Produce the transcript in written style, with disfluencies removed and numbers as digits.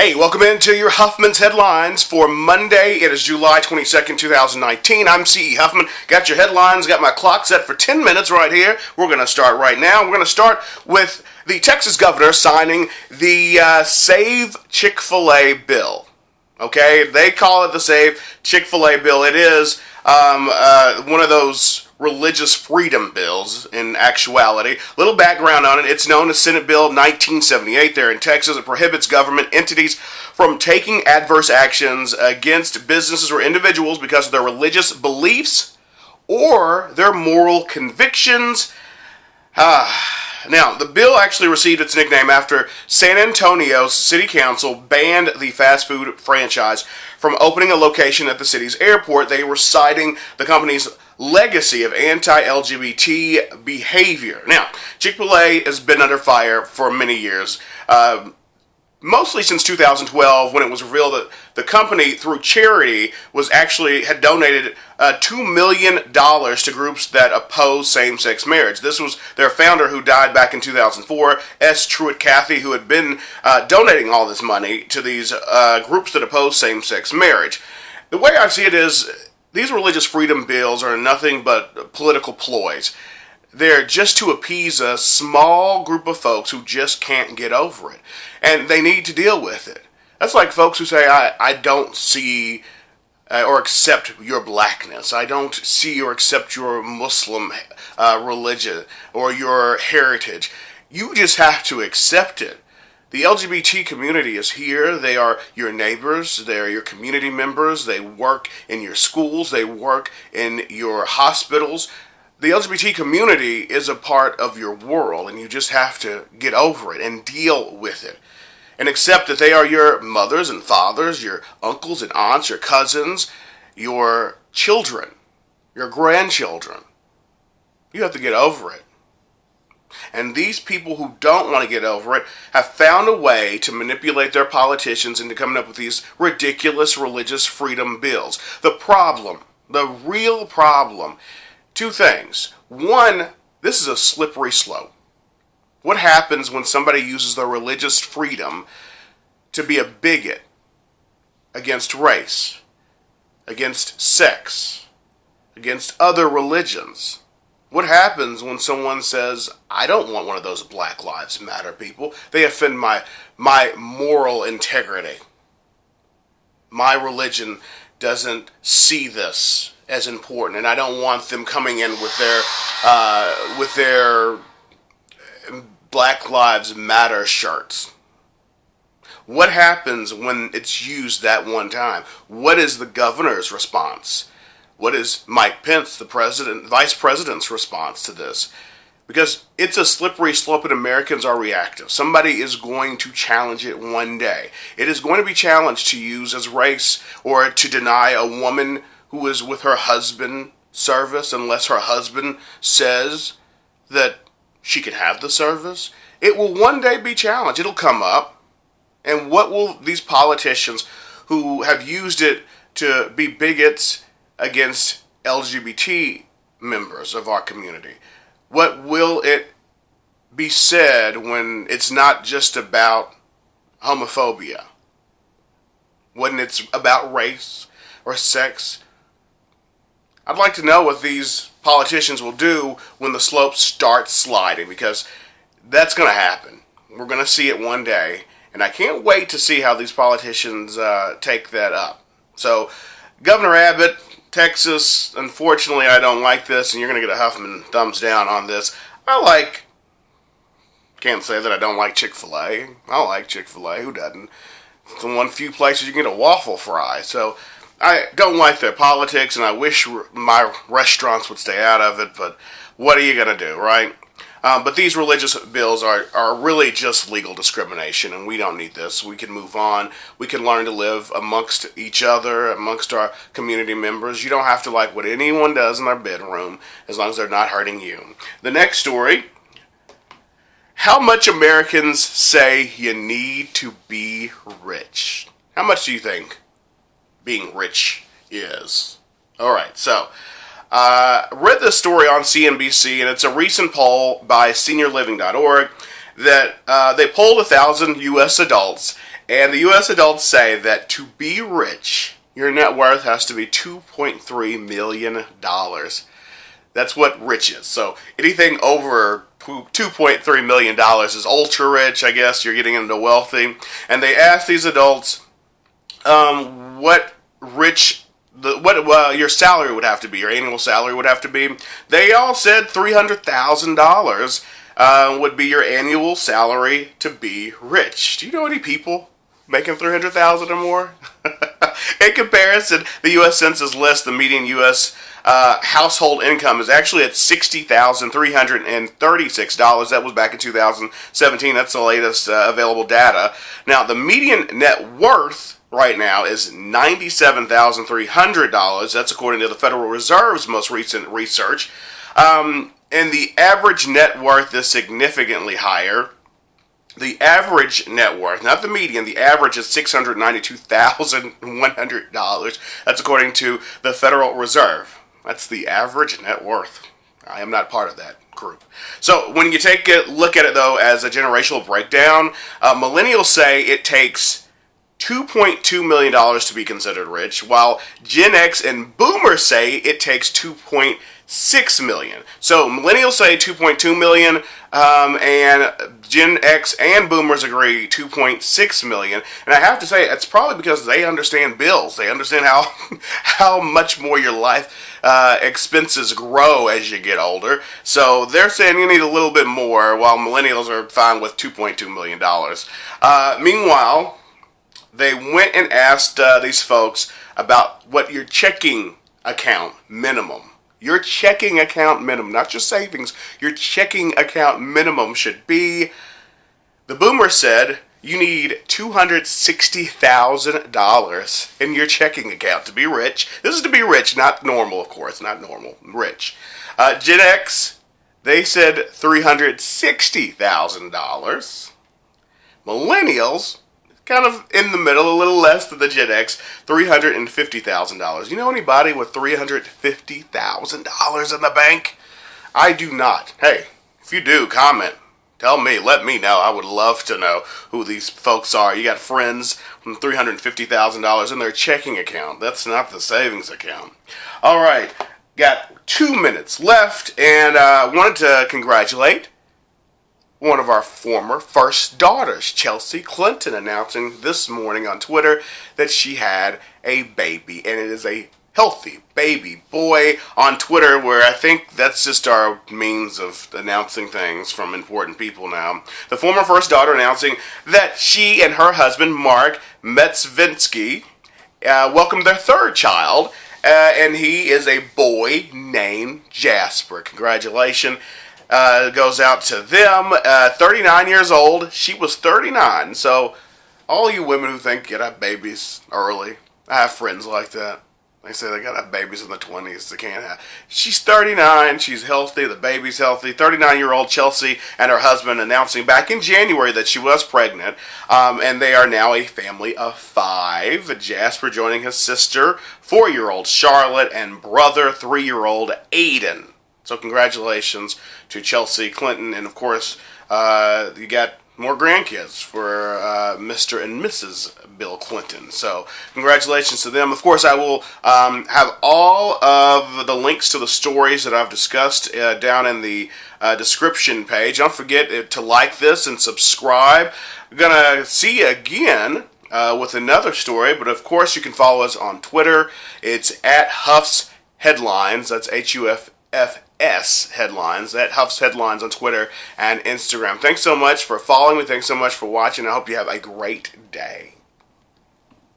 Hey, welcome into your Huffman's headlines for Monday. It is July 22nd, 2019. I'm CE HUffman. Got your headlines, got my clock set for 10 minutes right here. We're going to start right now. We're going to start with the Texas governor signing the Save Chick-fil-A bill. Okay, they call it the Save Chick-fil-A bill. It is one of those religious freedom bills in actuality. Little background on it. It's known as Senate Bill 1978 there in Texas. It prohibits government entities from taking adverse actions against businesses or individuals because of their religious beliefs or their moral convictions. Now, the bill actually received its nickname after San Antonio's city council banned the fast food franchise from opening a location at the city's airport. They were citing the company's legacy of anti-LGBT behavior. Now, Chick-fil-A has been under fire for many years, mostly since 2012, when it was revealed that the company, through charity, had donated $2 million to groups that oppose same-sex marriage. This was their founder, who died back in 2004, S. Truett Cathy, who had been donating all this money to these groups that oppose same-sex marriage. The way I see it is, these religious freedom bills are nothing but political ploys. They're just to appease a small group of folks who just can't get over it. And they need to deal with it. That's like folks who say, I don't see or accept your blackness. I don't see or accept your Muslim religion or your heritage. You just have to accept it. The LGBT community is here. They are your neighbors. They are your community members. They work in your schools. They work in your hospitals. The LGBT community is a part of your world, and you just have to get over it and deal with it. And accept that they are your mothers and fathers, your uncles and aunts, your cousins, your children, your grandchildren. You have to get over it. And these people who don't want to get over it have found a way to manipulate their politicians into coming up with these ridiculous religious freedom bills. The real problem, two things. One, this is a slippery slope. What happens when somebody uses their religious freedom to be a bigot against race, against sex, against other religions? What happens when someone says, I don't want one of those Black Lives Matter people? They offend my moral integrity. My religion doesn't see this as important, and I don't want them coming in with their Black Lives Matter shirts. What happens when it's used that one time? What is the governor's response? What is Mike Pence, the vice president's response to this? Because it's a slippery slope and Americans are reactive. Somebody is going to challenge it one day. It is going to be challenged to use as race or to deny a woman who is with her husband service unless her husband says that she can have the service. It will one day be challenged. It'll come up. And what will these politicians who have used it to be bigots against LGBT members of our community, what will it be said when it's not just about homophobia? When it's about race or sex? I'd like to know what these politicians will do when the slope starts sliding, because that's going to happen. We're going to see it one day, and I can't wait to see how these politicians take that up. So, Governor Abbott, Texas, unfortunately I don't like this, and you're going to get a Huffman thumbs down on this. Can't say that I don't like Chick-fil-A. I like Chick-fil-A. Who doesn't? It's the one few places you can get a waffle fry. So I don't like their politics, and I wish my restaurants would stay out of it, but what are you going to do, right? But these religious bills are really just legal discrimination, and we don't need this. We can move on. We can learn to live amongst each other, amongst our community members. You don't have to like what anyone does in their bedroom, as long as they're not hurting you. The next story: how much Americans say you need to be rich. How much do you think being rich is? All right, so read this story on CNBC, and it's a recent poll by seniorliving.org that they polled 1,000 U.S. adults, And the U.S. adults say that to be rich, your net worth has to be $2.3 million. That's what rich is. So anything over $2.3 million is ultra rich, I guess. You're getting into wealthy. And they asked these adults what your salary would have to be, your annual salary would have to be. They all said $300,000 would be your annual salary to be rich. Do you know any people making $300,000 or more? In comparison, the U.S. Census lists the median U.S. Household income is actually at $60,336. That was back in 2017. That's the latest available data. Now, the median net worth right now is $97,300. That's according to the Federal Reserve's most recent research. And the average net worth is significantly higher. The average net worth, not the median, the average is $692,100. That's according to the Federal Reserve. That's the average net worth. I am not part of that group. So when you take a look at it, though, as a generational breakdown, millennials say it takes $2.2 million to be considered rich, while Gen X and Boomers say it takes $2.6 million. So millennials say $2.2 million, and Gen X and Boomers agree $2.6 million. And I have to say, it's probably because they understand bills. They understand how much more your life expenses grow as you get older. So they're saying you need a little bit more, while millennials are fine with $2.2 million. Meanwhile, they went and asked these folks about what your checking account minimum, not your savings, your checking account minimum should be. The Boomer said you need $260,000 in your checking account to be rich. This is to be rich, not normal, of course, not normal, rich. Gen X, they said $360,000. Millennials, kind of in the middle, a little less than the Gen X, $350,000. You know anybody with $350,000 in the bank? I do not. Hey, if you do, comment. Tell me, let me know. I would love to know who these folks are. You got friends with $350,000 in their checking account. That's not the savings account. All right, got 2 minutes left, and I wanted to congratulate one of our former first daughters, Chelsea Clinton, announcing this morning on Twitter that she had a baby, and it is a healthy baby boy on Twitter, where I think that's just our means of announcing things from important people now. The former first daughter announcing that she and her husband, Mark Metzvinsky, welcomed their third child, and he is a boy named Jasper. Congratulations. Goes out to them. 39 years old. She was 39. So, all you women who think get have babies early, I have friends like that. They say they gotta have babies in the 20s. They can't have. She's 39. She's healthy. The baby's healthy. 39-year-old Chelsea and her husband announcing back in January that she was pregnant. And they are now a family of 5. Jasper joining his sister, 4-year-old Charlotte, and brother, 3-year-old Aiden. So congratulations to Chelsea Clinton, and of course, you got more grandkids for Mr. and Mrs. Bill Clinton. So congratulations to them. Of course, I will have all of the links to the stories that I've discussed down in the description page. Don't forget to like this and subscribe. I'm going to see you again with another story, but of course, you can follow us on Twitter. It's at Huff's Headlines. That's HUFFS Headlines, at Huff's Headlines on Twitter and Instagram. Thanks so much for following me. Thanks so much for watching. I hope you have a great day.